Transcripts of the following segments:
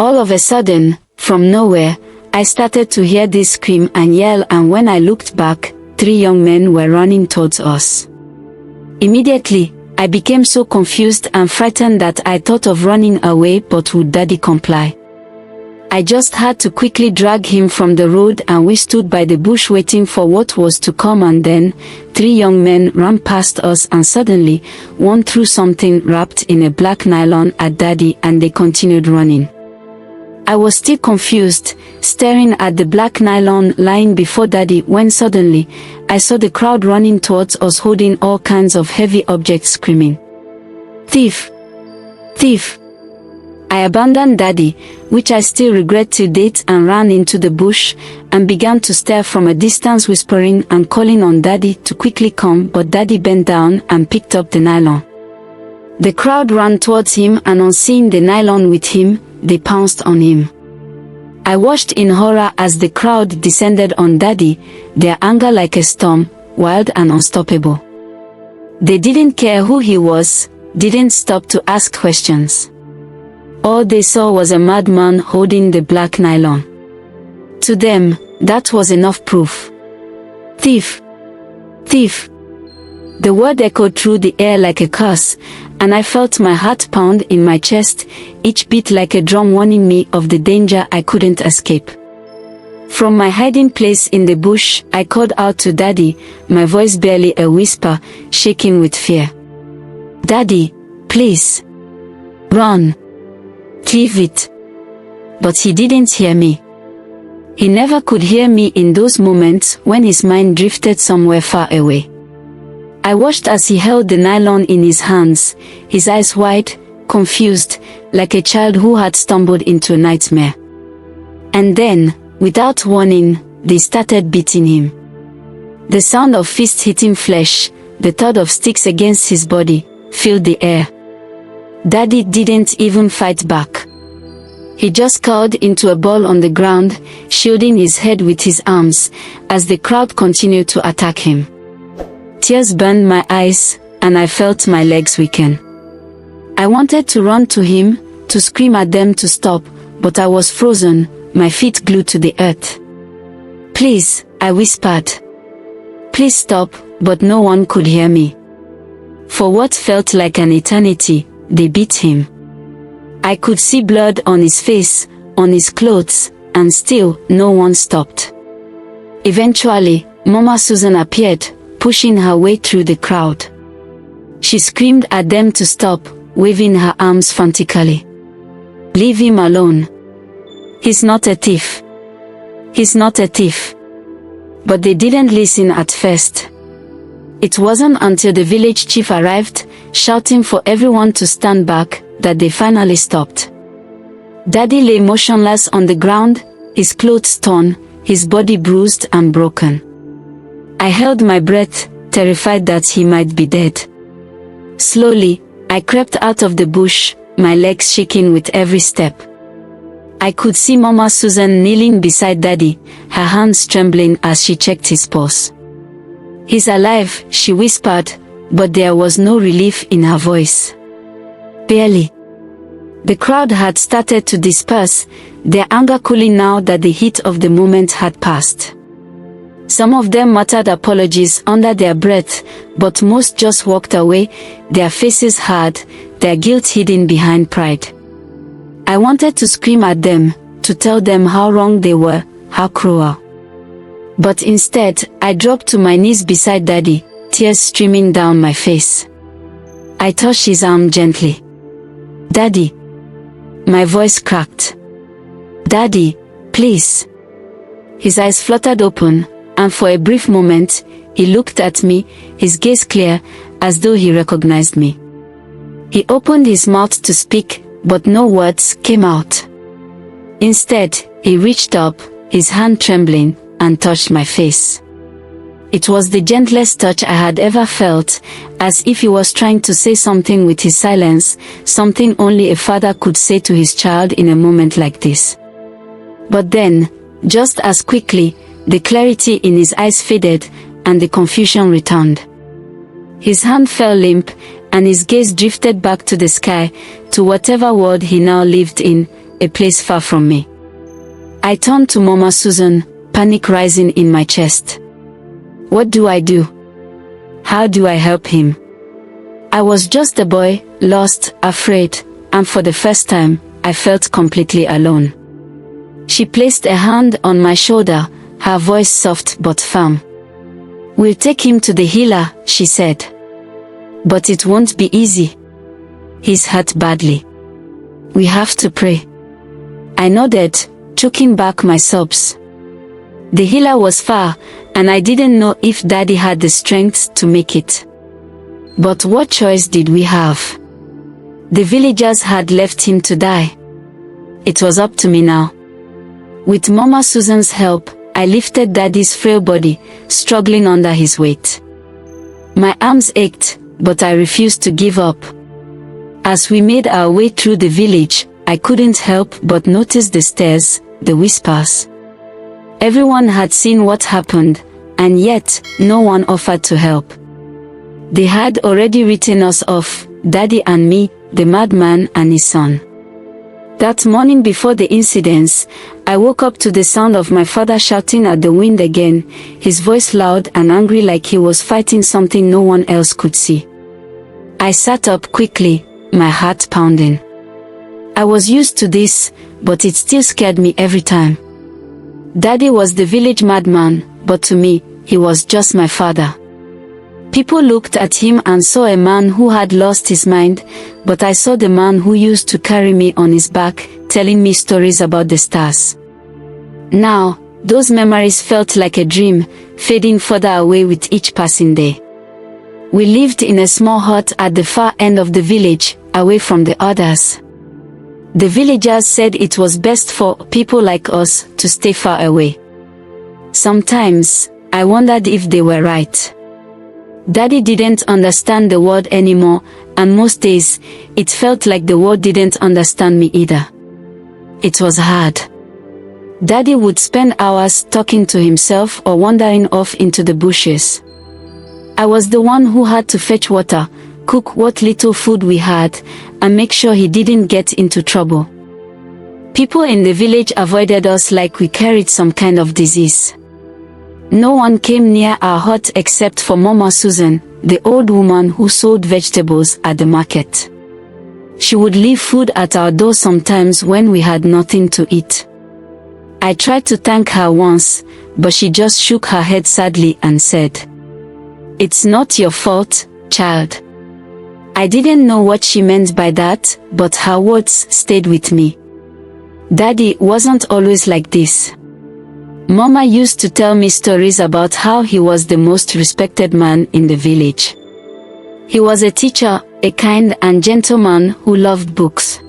All of a sudden, from nowhere, I started to hear this scream and yell, and when I looked back, 3 young men were running towards us. Immediately, I became so confused and frightened that I thought of running away, but would Daddy comply? I just had to quickly drag him from the road, and we stood by the bush waiting for what was to come, and then 3 young men ran past us, and suddenly, one threw something wrapped in a black nylon at Daddy, and they continued running. I was still confused, staring at the black nylon lying before Daddy, when suddenly, I saw the crowd running towards us holding all kinds of heavy objects, screaming, "Thief! Thief!" I abandoned Daddy, which I still regret to date, and ran into the bush, and began to stare from a distance, whispering and calling on Daddy to quickly come, but Daddy bent down and picked up the nylon. The crowd ran towards him, and on seeing the nylon with him, they pounced on him. I watched in horror as the crowd descended on Daddy, their anger like a storm, wild and unstoppable. They didn't care who he was, didn't stop to ask questions. All they saw was a madman holding the black nylon. To them, that was enough proof. Thief! Thief! The word echoed through the air like a curse, and I felt my heart pound in my chest, each beat like a drum warning me of the danger I couldn't escape. From my hiding place in the bush, I called out to Daddy, my voice barely a whisper, shaking with fear. "Daddy, please. Run. Leave it." But he didn't hear me. He never could hear me in those moments when his mind drifted somewhere far away. I watched as he held the nylon in his hands, his eyes wide, confused, like a child who had stumbled into a nightmare. And then, without warning, they started beating him. The sound of fists hitting flesh, the thud of sticks against his body, filled the air. Daddy didn't even fight back. He just curled into a ball on the ground, shielding his head with his arms, as the crowd continued to attack him. Tears burned my eyes, and I felt my legs weaken. I wanted to run to him, to scream at them to stop, but I was frozen, my feet glued to the earth. "Please," I whispered. "Please stop," but no one could hear me. For what felt like an eternity, they beat him. I could see blood on his face, on his clothes, and still, no one stopped. Eventually, Mama Susan appeared, pushing her way through the crowd. She screamed at them to stop, waving her arms frantically. "Leave him alone. He's not a thief. He's not a thief." But they didn't listen at first. It wasn't until the village chief arrived, shouting for everyone to stand back, that they finally stopped. Daddy lay motionless on the ground, his clothes torn, his body bruised and broken. I held my breath, terrified that he might be dead. Slowly, I crept out of the bush, my legs shaking with every step. I could see Mama Susan kneeling beside Daddy, her hands trembling as she checked his pulse. "He's alive," she whispered, but there was no relief in her voice. Barely. The crowd had started to disperse, their anger cooling now that the heat of the moment had passed. Some of them muttered apologies under their breath, but most just walked away, their faces hard, their guilt hidden behind pride. I wanted to scream at them, to tell them how wrong they were, how cruel. But instead, I dropped to my knees beside Daddy, tears streaming down my face. I touched his arm gently. "Daddy." My voice cracked. "Daddy, please." His eyes fluttered open, and for a brief moment, he looked at me, his gaze clear, as though he recognized me. He opened his mouth to speak, but no words came out. Instead, he reached up, his hand trembling, and touched my face. It was the gentlest touch I had ever felt, as if he was trying to say something with his silence, something only a father could say to his child in a moment like this. But then, just as quickly, the clarity in his eyes faded, and the confusion returned. His hand fell limp, and his gaze drifted back to the sky, to whatever world he now lived in, a place far from me. I turned to Mama Susan, panic rising in my chest. What do I do? How do I help him? I was just a boy, lost, afraid, and for the first time, I felt completely alone. She placed a hand on my shoulder, her voice soft but firm. We'll take him to the healer, she said. But it won't be easy. He's hurt badly. We have to pray. I nodded, choking back my sobs. The healer was far, and I didn't know if Daddy had the strength to make it. But what choice did we have? The villagers had left him to die. It was up to me now. With Mama Susan's help, I lifted Daddy's frail body, struggling under his weight. My arms ached, but I refused to give up. As we made our way through the village, I couldn't help but notice the stares, the whispers. Everyone had seen what happened, and yet, no one offered to help. They had already written us off, Daddy and me, the madman and his son. That morning before the incidents, I woke up to the sound of my father shouting at the wind again, his voice loud and angry like he was fighting something no one else could see. I sat up quickly, my heart pounding. I was used to this, but it still scared me every time. Daddy was the village madman, but to me, he was just my father. People looked at him and saw a man who had lost his mind, but I saw the man who used to carry me on his back, telling me stories about the stars. Now, those memories felt like a dream, fading further away with each passing day. We lived in a small hut at the far end of the village, away from the others. The villagers said it was best for people like us to stay far away. Sometimes, I wondered if they were right. Daddy didn't understand the world anymore, and most days, it felt like the world didn't understand me either. It was hard. Daddy would spend hours talking to himself or wandering off into the bushes. I was the one who had to fetch water, cook what little food we had, and make sure he didn't get into trouble. People in the village avoided us like we carried some kind of disease. No one came near our hut except for Mama Susan, the old woman who sold vegetables at the market. She would leave food at our door sometimes when we had nothing to eat. I tried to thank her once, but she just shook her head sadly and said, "It's not your fault, child." I didn't know what she meant by that, but her words stayed with me. Daddy wasn't always like this. Mama used to tell me stories about how he was the most respected man in the village. He was a teacher, a kind and gentle man who loved books.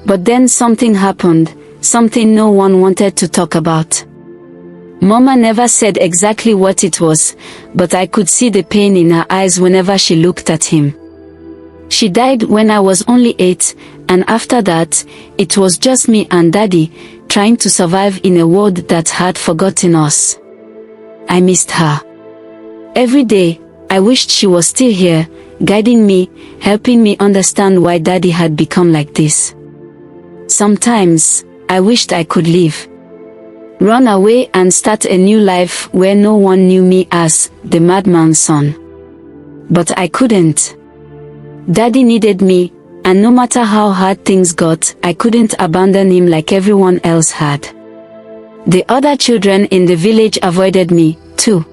But then something happened, something no one wanted to talk about. Mama never said exactly what it was, but I could see the pain in her eyes whenever she looked at him. She died when I was only 8, and after that, it was just me and Daddy, trying to survive in a world that had forgotten us. I missed her. Every day, I wished she was still here, guiding me, helping me understand why Daddy had become like this. Sometimes, I wished I could leave. Run away and start a new life where no one knew me as the madman's son. But I couldn't. Daddy needed me, and no matter how hard things got, I couldn't abandon him like everyone else had. The other children in the village avoided me, too.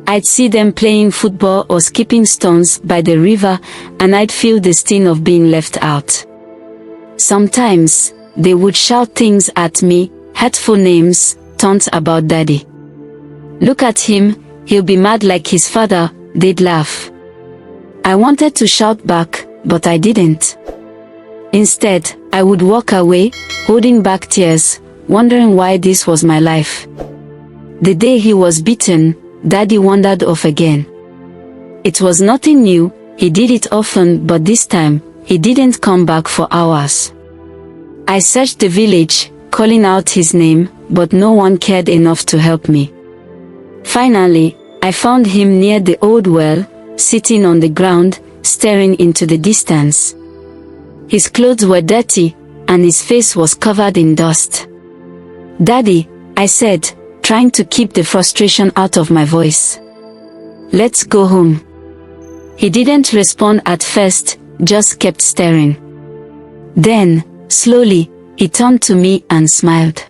I'd see them playing football or skipping stones by the river, and I'd feel the sting of being left out. Sometimes, they would shout things at me, hurtful names, taunts about Daddy. "Look at him, he'll be mad like his father," they'd laugh. I wanted to shout back, but I didn't. Instead, I would walk away, holding back tears, wondering why this was my life. The day he was beaten, Daddy wandered off again. It was nothing new, he did it often, but this time, he didn't come back for hours. I searched the village, calling out his name, but no one cared enough to help me. Finally, I found him near the old well, sitting on the ground, staring into the distance. His clothes were dirty, and his face was covered in dust. "Daddy," I said, trying to keep the frustration out of my voice. "Let's go home." He didn't respond at first, just kept staring. Then, slowly, he turned to me and smiled.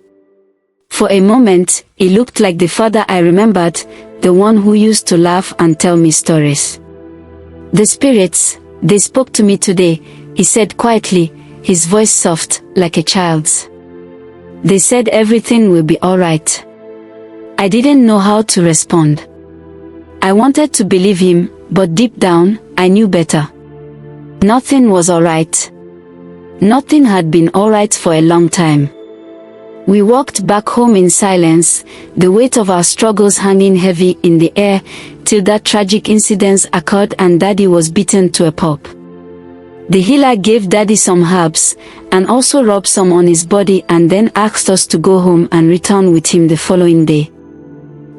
For a moment, he looked like the father I remembered, the one who used to laugh and tell me stories. "The spirits, they spoke to me today," he said quietly, his voice soft, like a child's. "They said everything will be alright." I didn't know how to respond. I wanted to believe him, but deep down, I knew better. Nothing was alright. Nothing had been alright for a long time. We walked back home in silence, the weight of our struggles hanging heavy in the air, till that tragic incident occurred and Daddy was beaten to a pulp. The healer gave Daddy some herbs, and also rubbed some on his body, and then asked us to go home and return with him the following day.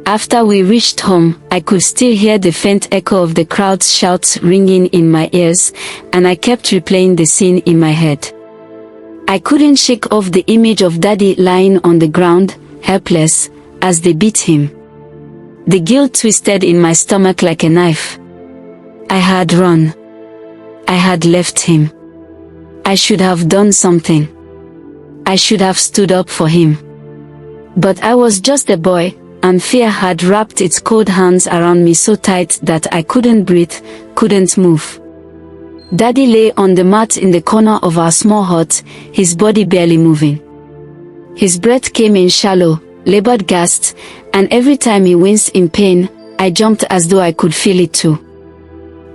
After we reached home, I could still hear the faint echo of the crowd's shouts ringing in my ears, and I kept replaying the scene in my head. I couldn't shake off the image of Daddy lying on the ground, helpless, as they beat him. The guilt twisted in my stomach like a knife. I had run. I had left him. I should have done something. I should have stood up for him. But I was just a boy, and fear had wrapped its cold hands around me so tight that I couldn't breathe, couldn't move. Daddy lay on the mat in the corner of our small hut, his body barely moving. His breath came in shallow, labored gasps, and every time he winced in pain, I jumped as though I could feel it too.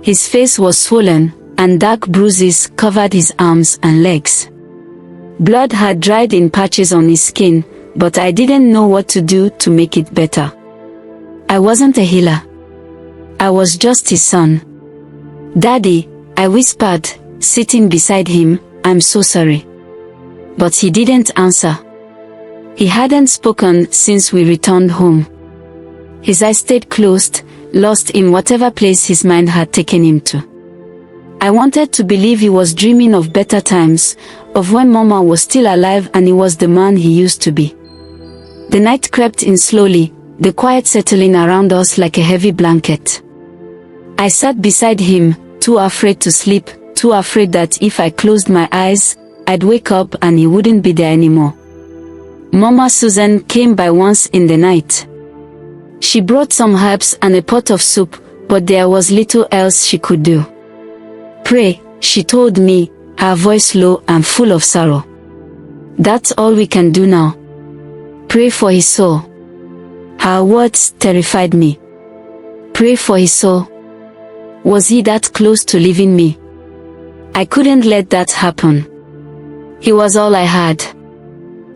His face was swollen, and dark bruises covered his arms and legs. Blood had dried in patches on his skin, but I didn't know what to do to make it better. I wasn't a healer. I was just his son. "Daddy," I whispered, sitting beside him, "I'm so sorry." But he didn't answer. He hadn't spoken since we returned home. His eyes stayed closed, lost in whatever place his mind had taken him to. I wanted to believe he was dreaming of better times, of when Mama was still alive and he was the man he used to be. The night crept in slowly, the quiet settling around us like a heavy blanket. I sat beside him, too afraid to sleep, too afraid that if I closed my eyes, I'd wake up and he wouldn't be there anymore. Mama Susan came by once in the night. She brought some herbs and a pot of soup, but there was little else she could do. "Pray," she told me, her voice low and full of sorrow. "That's all we can do now. Pray for his soul." Her words terrified me. Pray for his soul. Was he that close to leaving me? I couldn't let that happen. He was all I had.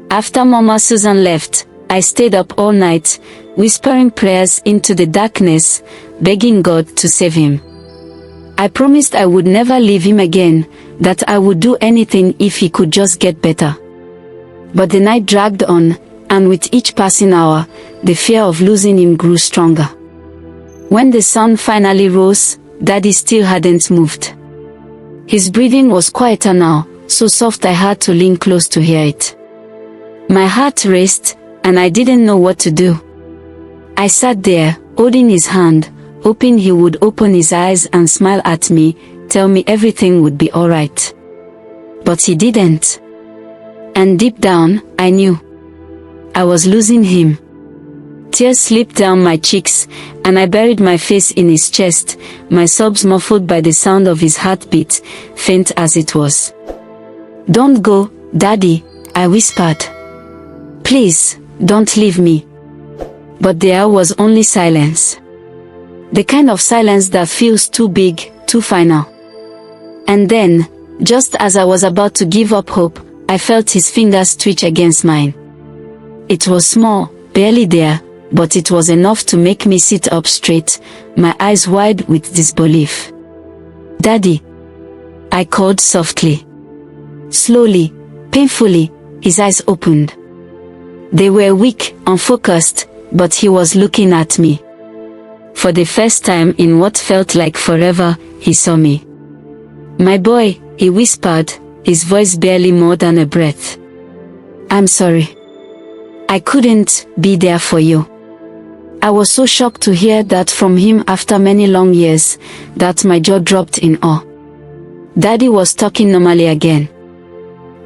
After Mama Susan left, I stayed up all night, whispering prayers into the darkness, begging God to save him. I promised I would never leave him again, that I would do anything if he could just get better. But the night dragged on, and with each passing hour, the fear of losing him grew stronger. When the sun finally rose, Daddy still hadn't moved. His breathing was quieter now, so soft I had to lean close to hear it. My heart raced, and I didn't know what to do. I sat there, holding his hand, hoping he would open his eyes and smile at me, tell me everything would be alright. But he didn't. And deep down, I knew. I was losing him. Tears slipped down my cheeks, and I buried my face in his chest, my sobs muffled by the sound of his heartbeat, faint as it was. "Don't go, Daddy," I whispered. "Please, don't leave me." But there was only silence. The kind of silence that feels too big, too final. And then, just as I was about to give up hope, I felt his fingers twitch against mine. It was small, barely there, but it was enough to make me sit up straight, my eyes wide with disbelief. "Daddy," I called softly. Slowly, painfully, his eyes opened. They were weak, unfocused, but he was looking at me. For the first time in what felt like forever, he saw me. "My boy," he whispered, his voice barely more than a breath. I'm sorry. I couldn't be there for you. I was so shocked to hear that from him after many long years, that my jaw dropped in awe. Daddy was talking normally again.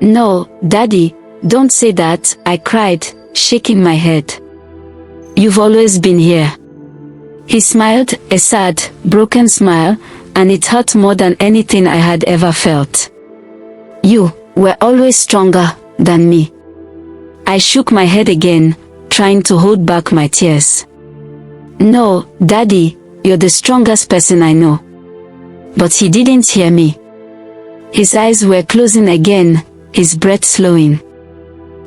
No, Daddy, don't say that, I cried, shaking my head. You've always been here. He smiled, a sad, broken smile, and it hurt more than anything I had ever felt. You were always stronger than me. I shook my head again, trying to hold back my tears. No, Daddy, you're the strongest person I know. But he didn't hear me. His eyes were closing again, his breath slowing.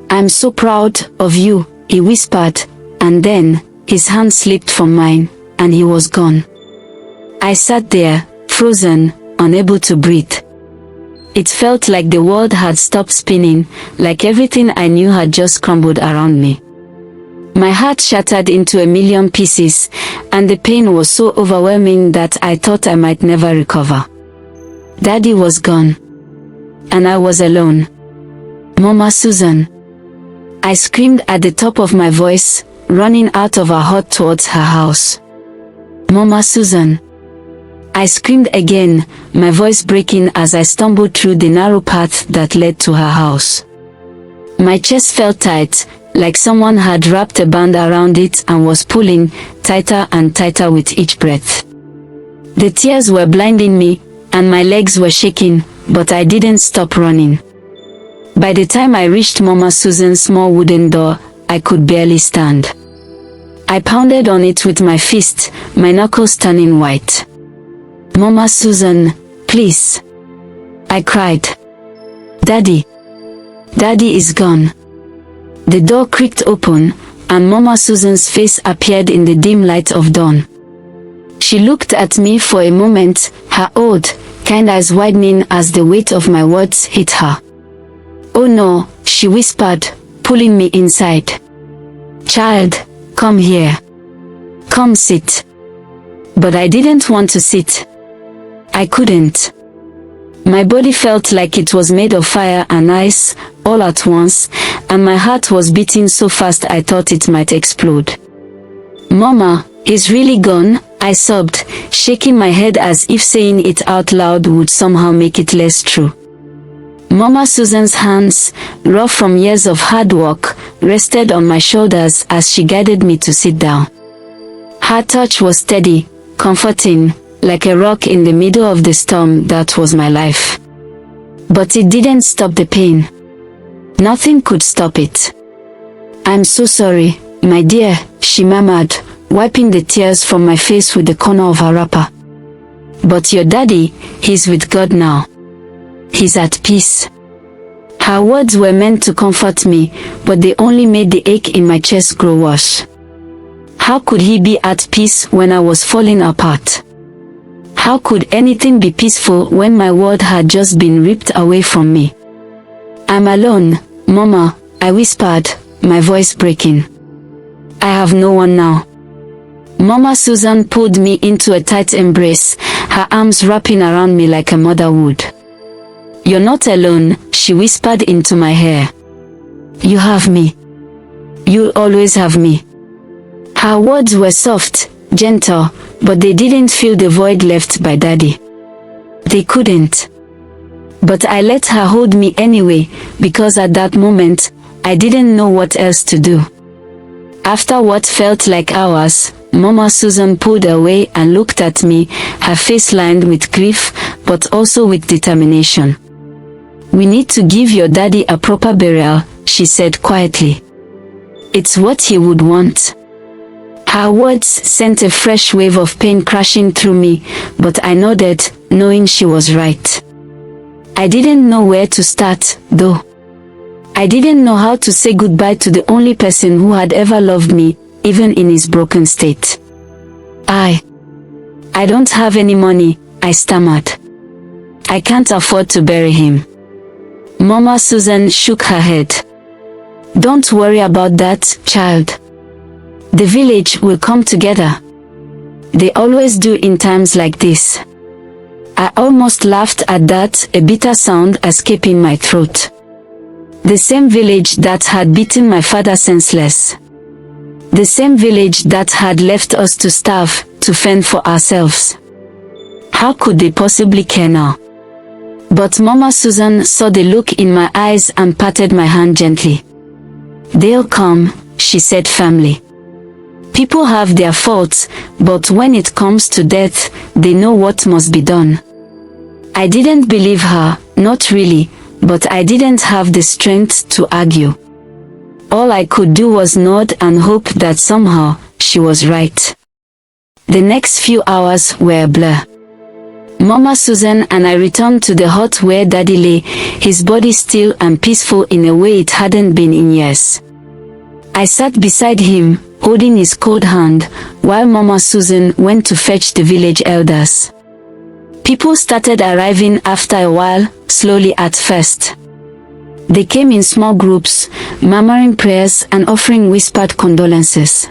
I'm so proud of you, he whispered, and then, his hand slipped from mine, and he was gone. I sat there, frozen, unable to breathe. It felt like the world had stopped spinning, like everything I knew had just crumbled around me. My heart shattered into a million pieces, and the pain was so overwhelming that I thought I might never recover. Daddy was gone. And I was alone. Mama Susan. I screamed at the top of my voice, running out of our hut towards her house. Mama Susan. I screamed again, my voice breaking as I stumbled through the narrow path that led to her house. My chest felt tight, like someone had wrapped a band around it and was pulling tighter and tighter with each breath. The tears were blinding me, and my legs were shaking, but I didn't stop running. By the time I reached Mama Susan's small wooden door, I could barely stand. I pounded on it with my fist, my knuckles turning white. Mama Susan, please. I cried. Daddy. Daddy is gone. The door creaked open, and Mama Susan's face appeared in the dim light of dawn. She looked at me for a moment, her old, kind eyes widening as the weight of my words hit her. Oh no, she whispered, pulling me inside. Child, come here. Come sit. But I didn't want to sit. I couldn't. My body felt like it was made of fire and ice, all at once, and my heart was beating so fast I thought it might explode. Mama, he's really gone, I sobbed, shaking my head as if saying it out loud would somehow make it less true. Mama Susan's hands, rough from years of hard work, rested on my shoulders as she guided me to sit down. Her touch was steady, comforting, like a rock in the middle of the storm that was my life. But it didn't stop the pain. Nothing could stop it. I'm so sorry, my dear, she murmured, wiping the tears from my face with the corner of her wrapper. But your daddy, he's with God now. He's at peace. Her words were meant to comfort me, but they only made the ache in my chest grow worse. How could he be at peace when I was falling apart? How could anything be peaceful when my world had just been ripped away from me? I'm alone, Mama, I whispered, my voice breaking. I have no one now. Mama Susan pulled me into a tight embrace, her arms wrapping around me like a mother would. You're not alone, she whispered into my hair. You have me. You'll always have me. Her words were soft, gentle, but they didn't fill the void left by Daddy. They couldn't. But I let her hold me anyway, because at that moment, I didn't know what else to do. After what felt like hours, Mama Susan pulled away and looked at me, her face lined with grief, but also with determination. We need to give your daddy a proper burial, she said quietly. It's what he would want. Her words sent a fresh wave of pain crashing through me, but I nodded, knowing she was right. I didn't know where to start, though. I didn't know how to say goodbye to the only person who had ever loved me, even in his broken state. I don't have any money, I stammered. I can't afford to bury him. Mama Susan shook her head. Don't worry about that, child. The village will come together. They always do in times like this. I almost laughed at that, a bitter sound escaping my throat. The same village that had beaten my father senseless. The same village that had left us to starve, to fend for ourselves. How could they possibly care now? But Mama Susan saw the look in my eyes and patted my hand gently. "They'll come," she said firmly. "People have their faults, but when it comes to death, they know what must be done." I didn't believe her, not really, but I didn't have the strength to argue. All I could do was nod and hope that somehow, she was right. The next few hours were a blur. Mama Susan and I returned to the hut where Daddy lay, his body still and peaceful in a way it hadn't been in years. I sat beside him, holding his cold hand, while Mama Susan went to fetch the village elders. People started arriving after a while, slowly at first. They came in small groups, murmuring prayers and offering whispered condolences.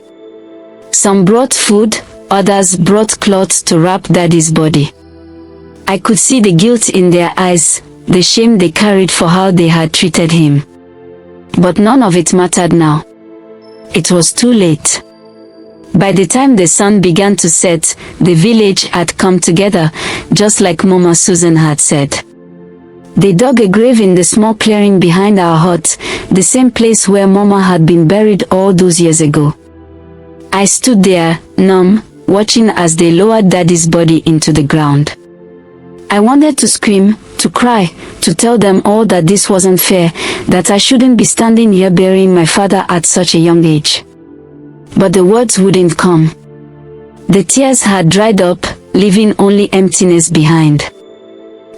Some brought food, others brought cloths to wrap Daddy's body. I could see the guilt in their eyes, the shame they carried for how they had treated him. But none of it mattered now. It was too late. By the time the sun began to set, the village had come together, just like Mama Susan had said. They dug a grave in the small clearing behind our hut, the same place where Mama had been buried all those years ago. I stood there, numb, watching as they lowered Daddy's body into the ground. I wanted to scream, to cry, to tell them all that this wasn't fair, that I shouldn't be standing here burying my father at such a young age. But the words wouldn't come. The tears had dried up, leaving only emptiness behind.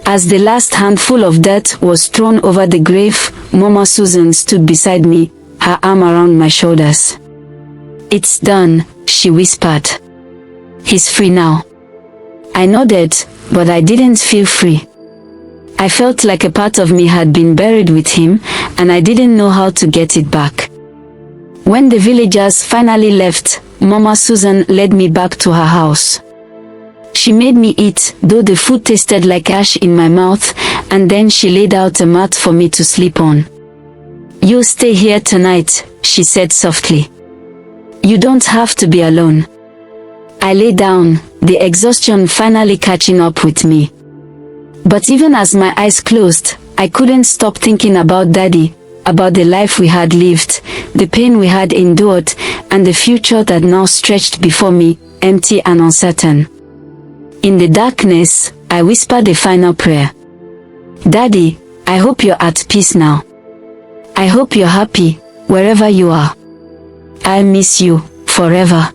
As the last handful of dirt was thrown over the grave, Mama Susan stood beside me, her arm around my shoulders. "It's done," she whispered. "He's free now." I nodded, but I didn't feel free. I felt like a part of me had been buried with him, and I didn't know how to get it back. When the villagers finally left, Mama Susan led me back to her house. She made me eat, though the food tasted like ash in my mouth, and then she laid out a mat for me to sleep on. "You'll stay here tonight," she said softly. "You don't have to be alone." I lay down, the exhaustion finally catching up with me. But even as my eyes closed, I couldn't stop thinking about Daddy, about the life we had lived, the pain we had endured, and the future that now stretched before me, empty and uncertain. In the darkness, I whispered a final prayer. "Daddy, I hope you're at peace now. I hope you're happy, wherever you are. I'll miss you, forever."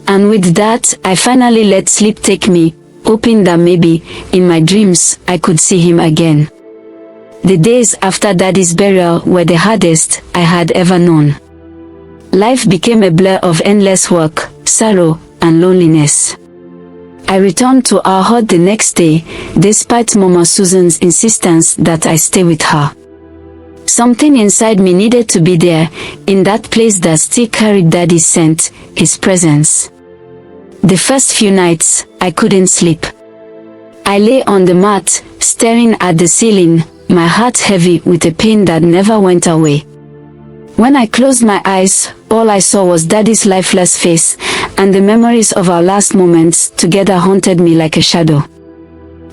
And with that, I finally let sleep take me, hoping that maybe, in my dreams, I could see him again. The days after Daddy's burial were the hardest I had ever known. Life became a blur of endless work, sorrow, and loneliness. I returned to our hut the next day, despite Mama Susan's insistence that I stay with her. Something inside me needed to be there, in that place that still carried Daddy's scent, his presence. The first few nights, I couldn't sleep. I lay on the mat, staring at the ceiling, my heart heavy with a pain that never went away. When I closed my eyes, all I saw was Daddy's lifeless face, and the memories of our last moments together haunted me like a shadow.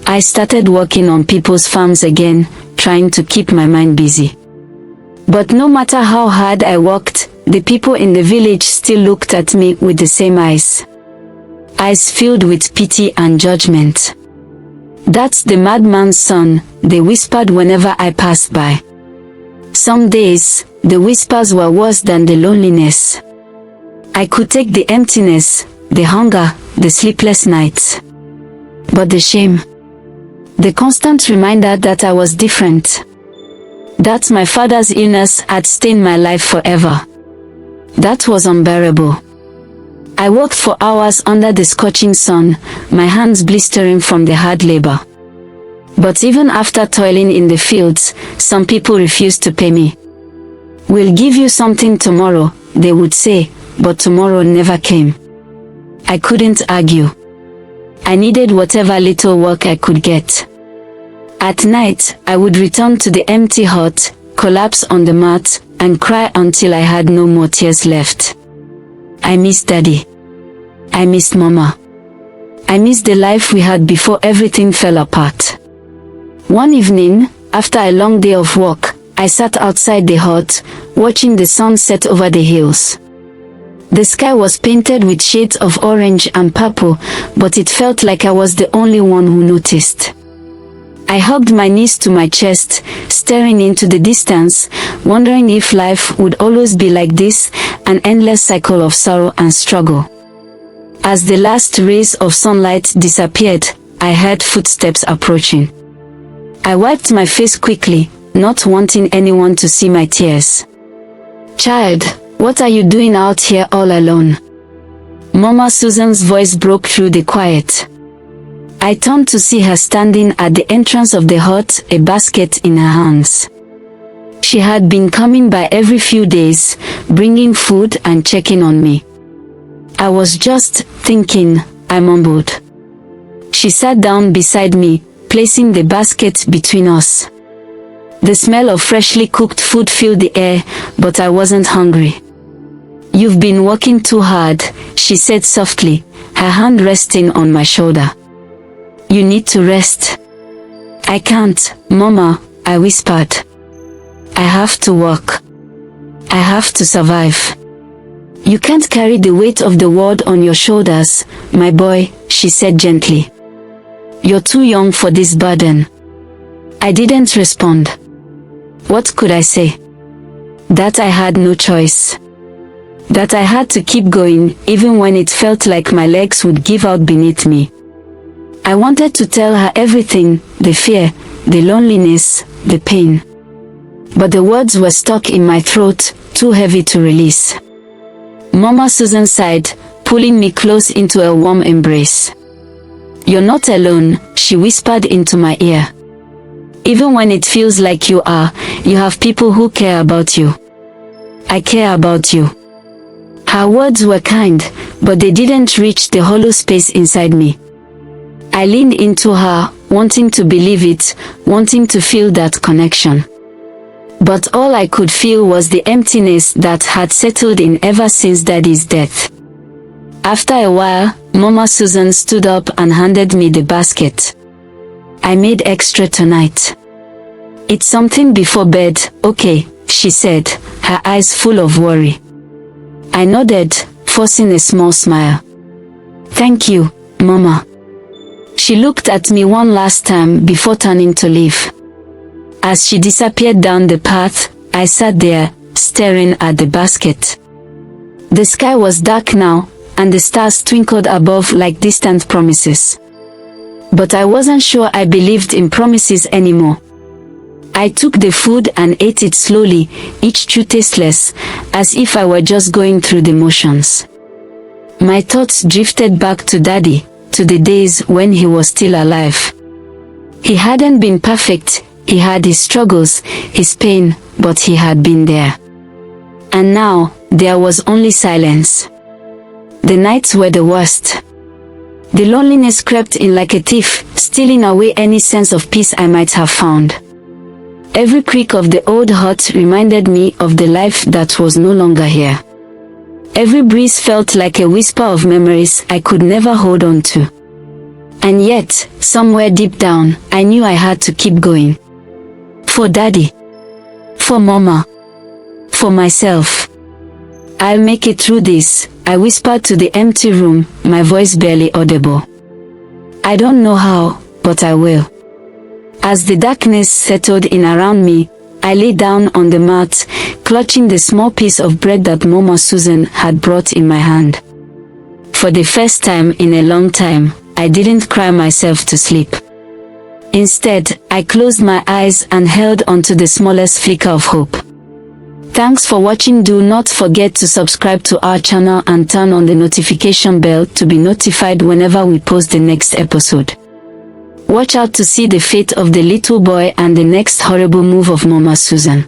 I started working on people's farms again, trying to keep my mind busy. But no matter how hard I worked, the people in the village still looked at me with the same eyes. Eyes filled with pity and judgment. "That's the madman's son," they whispered whenever I passed by. Some days, the whispers were worse than the loneliness. I could take the emptiness, the hunger, the sleepless nights. But the shame. The constant reminder that I was different. That my father's illness had stained my life forever. That was unbearable. I worked for hours under the scorching sun, my hands blistering from the hard labor. But even after toiling in the fields, some people refused to pay me. "We'll give you something tomorrow," they would say, but tomorrow never came. I couldn't argue. I needed whatever little work I could get. At night, I would return to the empty hut, collapse on the mat, and cry until I had no more tears left. I missed Daddy. I missed Mama. I missed the life we had before everything fell apart. One evening, after a long day of work, I sat outside the hut, watching the sun set over the hills. The sky was painted with shades of orange and purple, but it felt like I was the only one who noticed. I hugged my knees to my chest, staring into the distance, wondering if life would always be like this, an endless cycle of sorrow and struggle. As the last rays of sunlight disappeared, I heard footsteps approaching. I wiped my face quickly, not wanting anyone to see my tears. "Child, what are you doing out here all alone?" Mama Susan's voice broke through the quiet. I turned to see her standing at the entrance of the hut, a basket in her hands. She had been coming by every few days, bringing food and checking on me. "I was just thinking," I mumbled. She sat down beside me, placing the basket between us. The smell of freshly cooked food filled the air, but I wasn't hungry. "You've been working too hard," she said softly, her hand resting on my shoulder. "You need to rest." "I can't, Mama," I whispered. "I have to work. I have to survive." "You can't carry the weight of the world on your shoulders, my boy," she said gently. "You're too young for this burden." I didn't respond. What could I say? That I had no choice. That I had to keep going, even when it felt like my legs would give out beneath me. I wanted to tell her everything, the fear, the loneliness, the pain. But the words were stuck in my throat, too heavy to release. Mama Susan sighed, pulling me close into a warm embrace. "You're not alone," she whispered into my ear. "Even when it feels like you are, you have people who care about you. I care about you." Her words were kind, but they didn't reach the hollow space inside me. I leaned into her, wanting to believe it, wanting to feel that connection. But all I could feel was the emptiness that had settled in ever since Daddy's death. After a while, Mama Susan stood up and handed me the basket. "I made extra tonight. It's something before bed, okay?" she said, her eyes full of worry. I nodded, forcing a small smile. "Thank you, Mama." She looked at me one last time before turning to leave. As she disappeared down the path, I sat there, staring at the basket. The sky was dark now, and the stars twinkled above like distant promises. But I wasn't sure I believed in promises anymore. I took the food and ate it slowly, each chew tasteless, as if I were just going through the motions. My thoughts drifted back to Daddy, to the days when he was still alive. He hadn't been perfect, he had his struggles, his pain, but he had been there. And now, there was only silence. The nights were the worst. The loneliness crept in like a thief, stealing away any sense of peace I might have found. Every creak of the old hut reminded me of the life that was no longer here. Every breeze felt like a whisper of memories I could never hold on to. And yet, somewhere deep down, I knew I had to keep going. For Daddy. For Mama. For myself. "I'll make it through this," I whispered to the empty room, my voice barely audible. "I don't know how, but I will." As the darkness settled in around me, I lay down on the mat, clutching the small piece of bread that Mama Susan had brought in my hand. For the first time in a long time, I didn't cry myself to sleep. Instead, I closed my eyes and held onto the smallest flicker of hope. Thanks for watching. Do not forget to subscribe to our channel and turn on the notification bell to be notified whenever we post the next episode. Watch out to see the fate of the little boy and the next horrible move of Mama Susan.